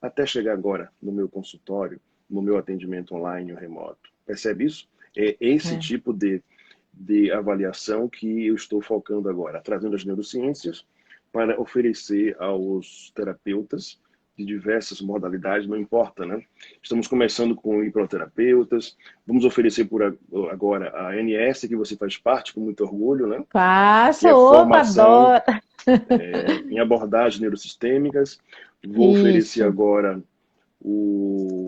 até chegar agora no meu consultório, no meu atendimento online ou remoto. Percebe isso? É esse É. tipo de avaliação que eu estou focando agora, trazendo as neurociências para oferecer aos terapeutas de diversas modalidades, não importa, né? Estamos começando com hipnoterapeutas, vamos oferecer por agora a ANS, que você faz parte com muito orgulho, né? Que Faço, é opa, formação adoro. em abordagens neurosistêmicas. Vou oferecer Isso. agora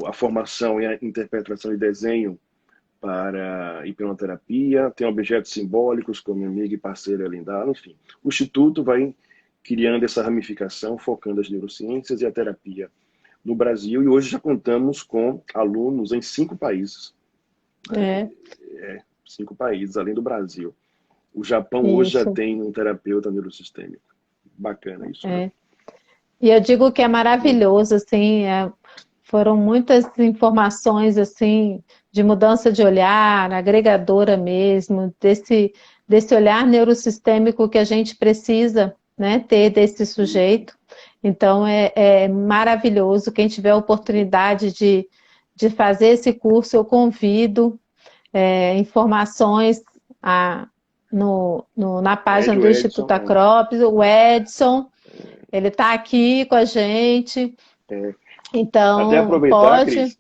a formação em interpretação e desenho para hipnoterapia, tem objetos simbólicos, como minha amiga e parceira Lindala, enfim. O Instituto vai criando essa ramificação, focando as neurociências e a terapia no Brasil, e hoje já contamos com alunos em 5 países. É, 5 países, além do Brasil. O Japão hoje já isso. tem um terapeuta neurosistêmico. Bacana isso, né? É. E eu digo que é maravilhoso, assim, foram muitas informações, assim, de mudança de olhar, agregadora mesmo, desse olhar neurosistêmico que a gente precisa, né, ter desse sujeito. Então, é maravilhoso. Quem tiver a oportunidade de fazer esse curso, eu convido, informações na página do Edson, Instituto Acrópolis, o Edson. Ele está aqui com a gente, Até então aproveitar, pode. Cris,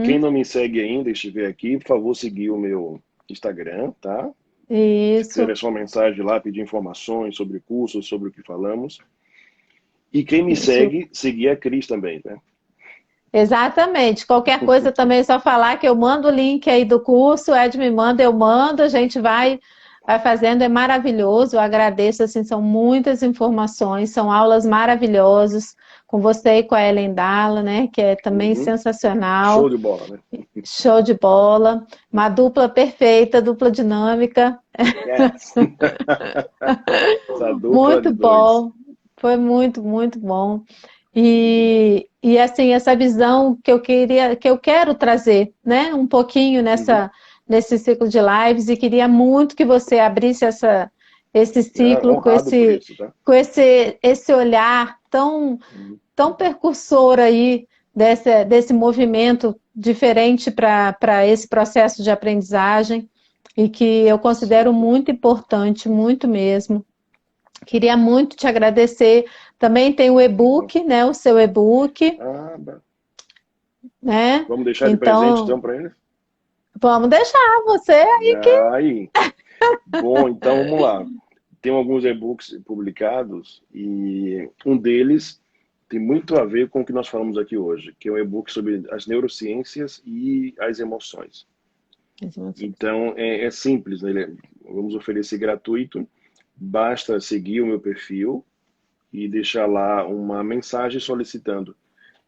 quem Uhum, não me segue ainda e estiver aqui, por favor, seguir o meu Instagram, tá? isso, Escrever sua mensagem lá, pedir informações sobre cursos, sobre o que falamos. E quem me isso. segue, seguir a Cris também, né? Exatamente. Qualquer coisa também é só falar que eu mando o link aí do curso, o Ed me manda, eu mando, a gente vai fazendo, é maravilhoso. Eu agradeço, assim, são muitas informações, são aulas maravilhosas com você e com a Ellen Dalla, né? Que é também Uhum. Show sensacional. de bola, né? Show de bola. Uma dupla perfeita, dupla dinâmica. Yes! Essa dupla Muito de dois. bom. Foi muito, muito bom. E assim, essa visão que eu queria, que eu quero trazer, né? Um pouquinho Uhum. nesse ciclo de lives, e queria muito que você abrisse esse ciclo Honrado por isso, tá? com esse olhar Uhum. tão percursor aí desse movimento diferente para esse processo de aprendizagem, e que eu considero Certo. muito importante, muito mesmo. Queria muito te agradecer. Também tem o Uhum. e-book, né? O seu e-book, Ah, né? vamos deixar de presente Então, então para ele? vamos deixar você aí que. Aí. Bom, então vamos lá. Tem alguns e-books publicados e um deles tem muito a ver com o que nós falamos aqui hoje, que é um e-book sobre as neurociências e as emoções. Então, é simples, né? Vamos oferecer gratuito, basta seguir o meu perfil e deixar lá uma mensagem solicitando.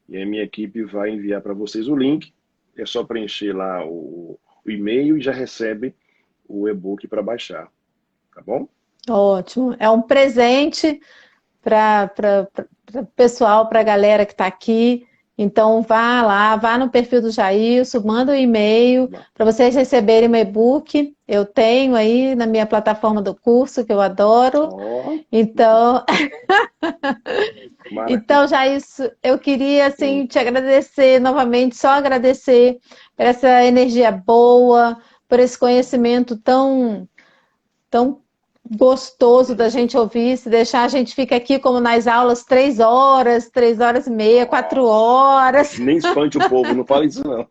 E a minha equipe vai enviar para vocês o link, é só preencher lá o e-mail e já recebe o e-book para baixar, tá bom? Ótimo. É um presente para o pessoal, para a galera que está aqui. Então, vá lá, vá no perfil do Jailson, manda um e-mail para vocês receberem o e-book. Eu tenho aí na minha plataforma do curso, que eu adoro. Ó, Então, maravilha. então, Jailson, eu queria assim, te agradecer novamente, só agradecer por essa energia boa, por esse conhecimento tão gostoso da gente ouvir. Se deixar, a gente fica aqui como nas aulas 3 horas e meia, 4 horas. Nem espante o povo, não fala isso não.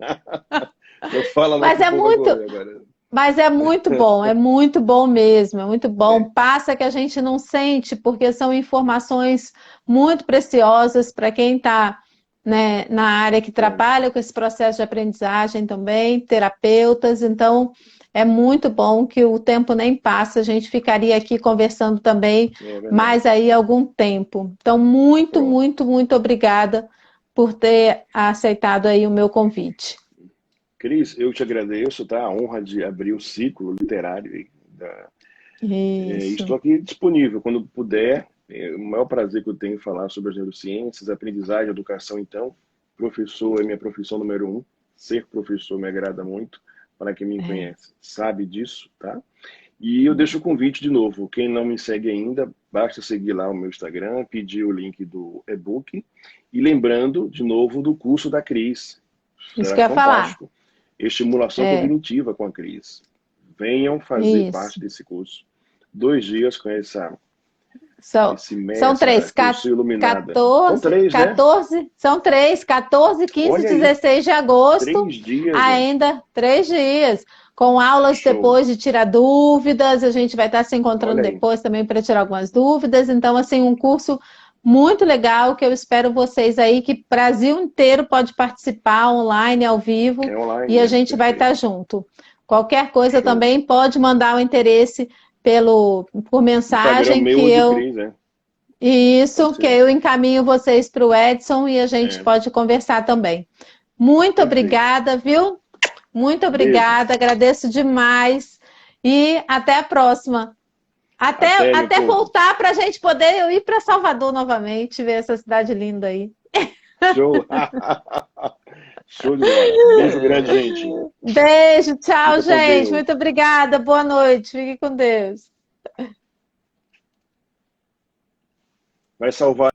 Não fala não Mas que o é povo vai muito, correr agora. mas é muito bom mesmo, é muito bom. Passa que a gente não sente, porque são informações muito preciosas para quem está, né, na área que É, trabalha com esse processo de aprendizagem também, terapeutas. Então, é muito bom que o tempo nem passa, a gente ficaria aqui conversando também é verdade. mais aí algum tempo. Então, muito, Pronto. muito, muito obrigada por ter aceitado aí o meu convite. Cris, eu te agradeço, tá? A honra de abrir o ciclo literário aí Isso. estou aqui disponível quando puder. É o maior prazer que eu tenho em falar sobre as neurociências, aprendizagem, educação. Então, professor é minha profissão número 1. Ser professor me agrada muito. Para quem me É. conhece, sabe disso, tá? E eu deixo o convite de novo. Quem não me segue ainda, basta seguir lá o meu Instagram, pedir o link do e-book. E lembrando, de novo, do curso da Cris. Isso Será que eu ia falar. fantástico. Estimulação É, cognitiva com a Cris. Venham fazer isso. parte desse curso. 2 dias com São, são três, eu sou iluminada. São 14, três, né? 14, são três, 14, 15, Olha aí, 16 de agosto, 3 dias, gente. ainda 3 dias, com aulas Show. depois de tirar dúvidas, a gente vai estar se encontrando Olha aí. depois também para tirar algumas dúvidas, então, assim, um curso muito legal, que eu espero vocês aí, que o Brasil inteiro pode participar online, ao vivo, É online, e a né? gente vai Perfeito. estar junto. Qualquer coisa Show. também pode mandar o interesse por Instagram mensagem meu que ou do eu Cris, né? Pode isso, que ser. eu encaminho vocês para o Edson e a gente É, pode conversar também. Muito perfeito. obrigada, viu? Muito Beijo. obrigada, agradeço demais e até a próxima. Até, meu Até povo. voltar para a gente poder ir para Salvador novamente, ver essa cidade linda aí. Show. Show de bola. Beijo grande, gente. Beijo, tchau, Fica com gente. Deus. Muito obrigada, boa noite. Fique com Deus. Vai salvar.